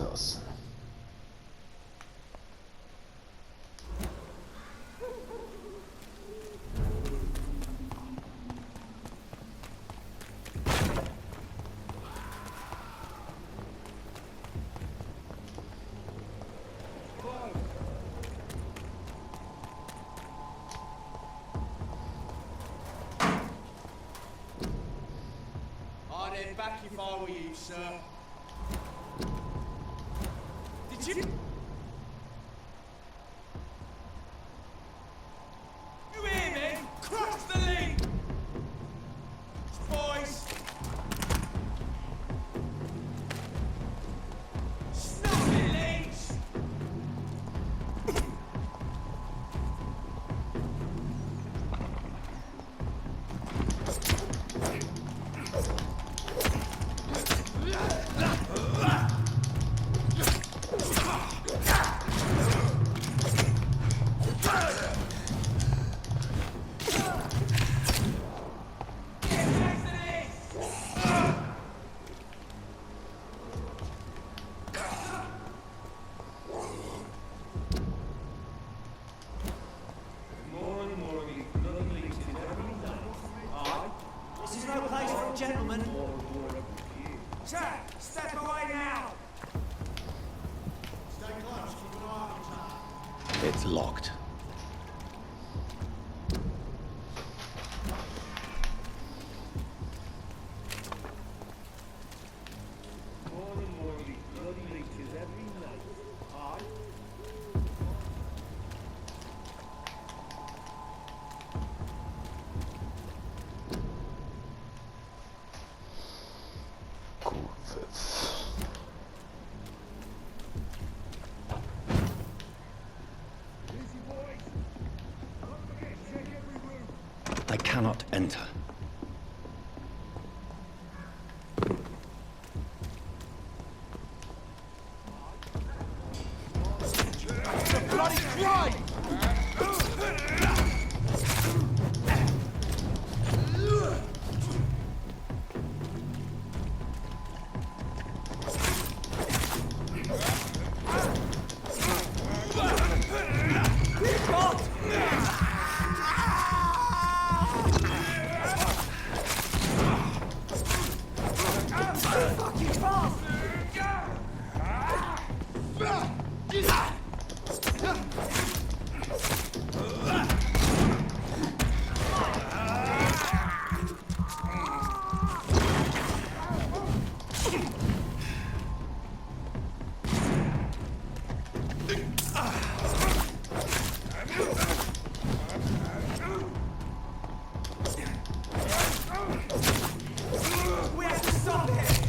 aus. I'd head back if I were you, sir. Did you? You hear me? Cross the lead! Boys! Snap it, leads! This is no place for a gentleman. Jack, step away now! Stay close, keep an eye on Jack. It's locked. I cannot enter. Bloody crime! We have to stop it!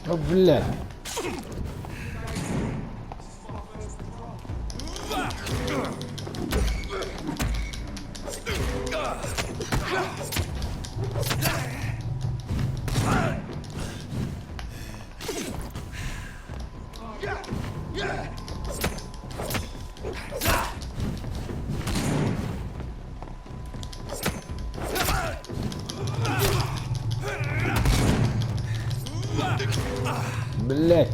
О, бля. Блять.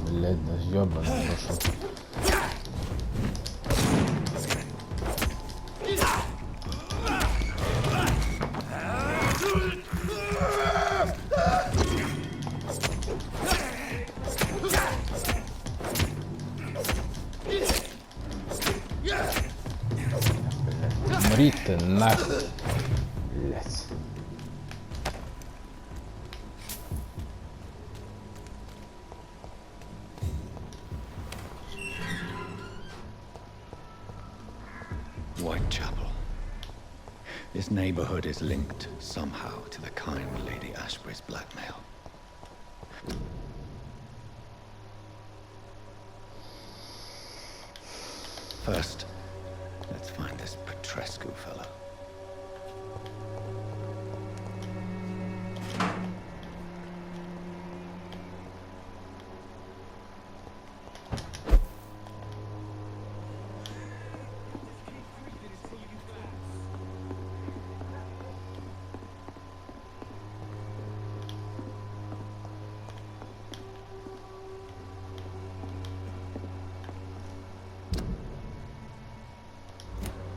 Блять, да ёбаный душу. Умри ты нахуй. Блять. Whitechapel. This neighborhood is linked somehow to the kind Lady Ashbury's blackmail. First, let's find this Petrescu fellow.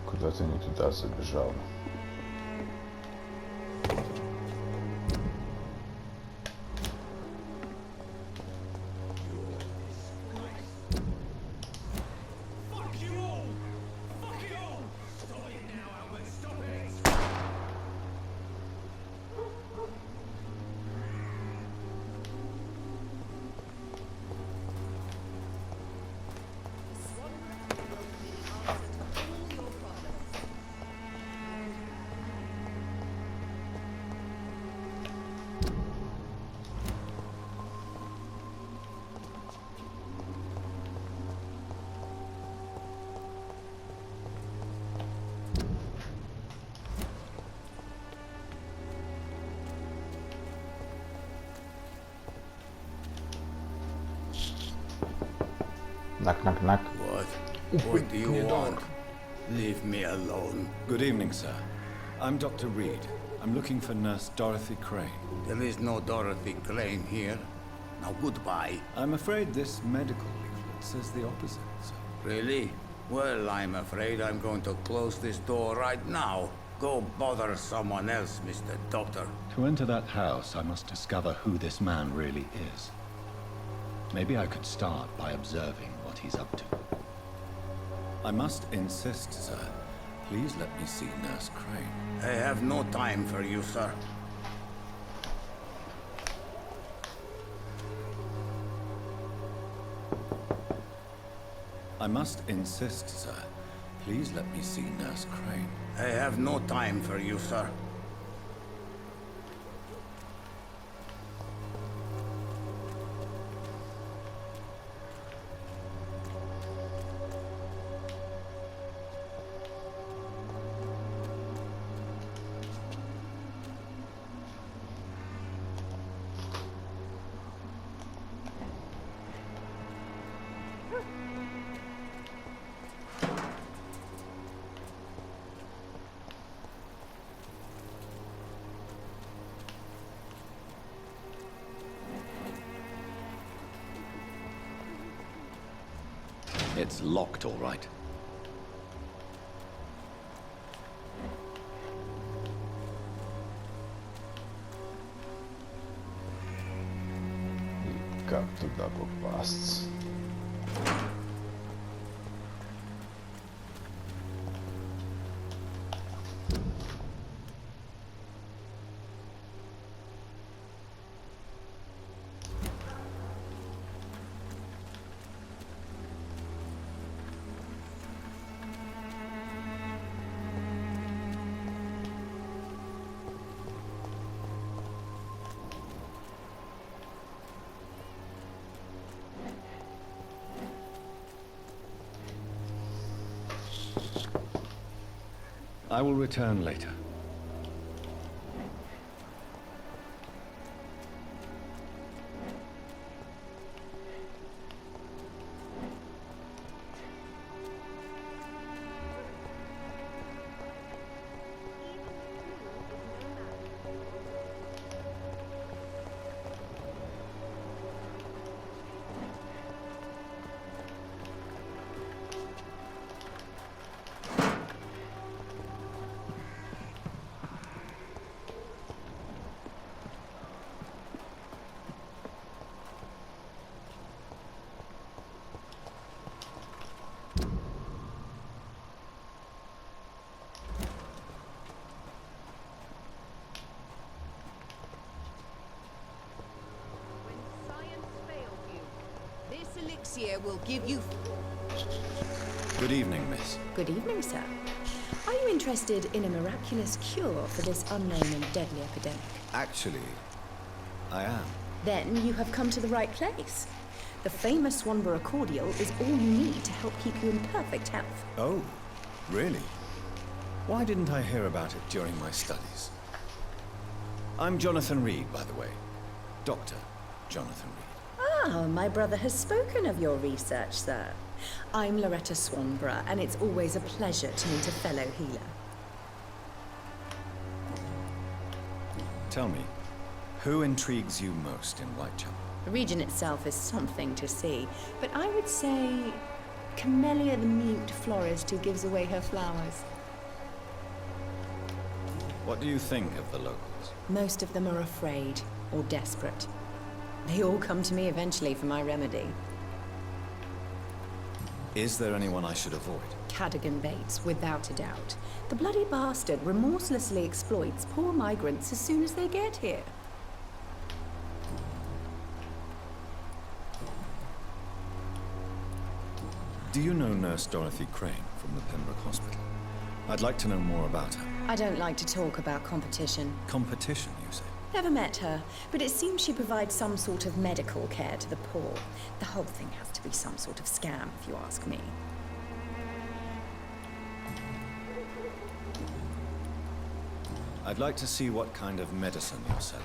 Куда ты не туда забежал? Knock, knock, knock. What? What do you want? Leave me alone. Good evening, sir. I'm Dr. Reed. I'm looking for Nurse Dorothy Crane. There is no Dorothy Crane here. Now goodbye. I'm afraid this medical leaflet says the opposite, sir. Really? Well, I'm afraid I'm going to close this door right now. Go bother someone else, Mr. Doctor. To enter that house, I must discover who this man really is. Maybe I could start by observing what he's up to. I must insist, sir. Please let me see Nurse Crane. I have no time for you, sir. I must insist, sir. Please let me see Nurse Crane. I have no time for you, sir. It's locked, all right. И как туда попасть? I will return later. Elixir will give you... Good evening, miss. Good evening, sir. Are you interested in a miraculous cure for this unknown and deadly epidemic? Actually, I am. Then you have come to the right place. The famous Swanborough cordial is all you need to help keep you in perfect health. Oh, really? Why didn't I hear about it during my studies? I'm Jonathan Reed, by the way. Dr. Jonathan Reed. Ah, my brother has spoken of your research, sir. I'm Loretta Swanborough, and it's always a pleasure to meet a fellow healer. Tell me, who intrigues you most in Whitechapel? The region itself is something to see, but I would say Camellia the mute florist who gives away her flowers. What do you think of the locals? Most of them are afraid or desperate. They all come to me eventually for my remedy. Is there anyone I should avoid? Cadogan Bates, without a doubt. The bloody bastard remorselessly exploits poor migrants as soon as they get here. Do you know Nurse Dorothy Crane from the Pembroke Hospital? I'd like to know more about her. I don't like to talk about competition. Competition, you say? Never met her, but it seems she provides some sort of medical care to the poor. The whole thing has to be some sort of scam, if you ask me. I'd like to see what kind of medicine you're selling.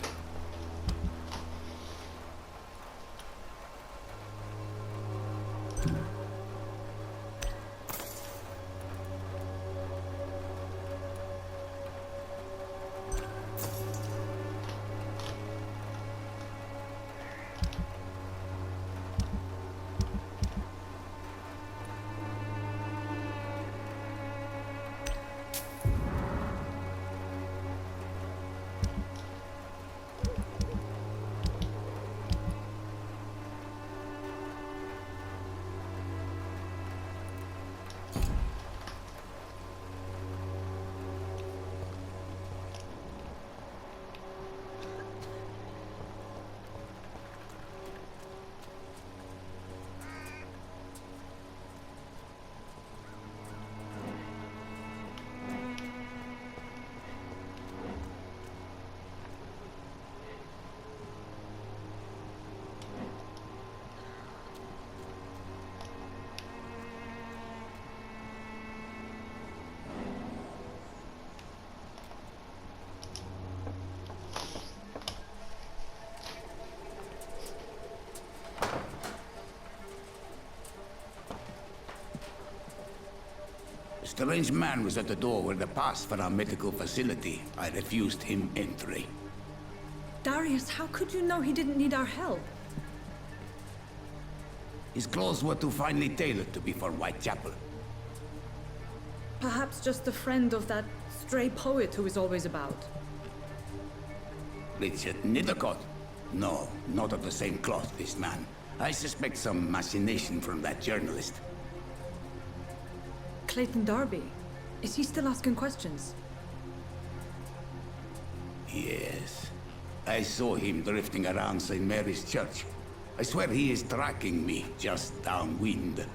A strange man was at the door with a pass for our medical facility. I refused him entry. Darius, how could you know he didn't need our help? His clothes were too finely tailored to be for Whitechapel. Perhaps just a friend of that stray poet who is always about. Richard Nethercott? No, not of the same cloth, this man. I suspect some machination from that journalist. Clayton Darby. Is he still asking questions? Yes. I saw him drifting around St. Mary's Church. I swear he is tracking me just downwind.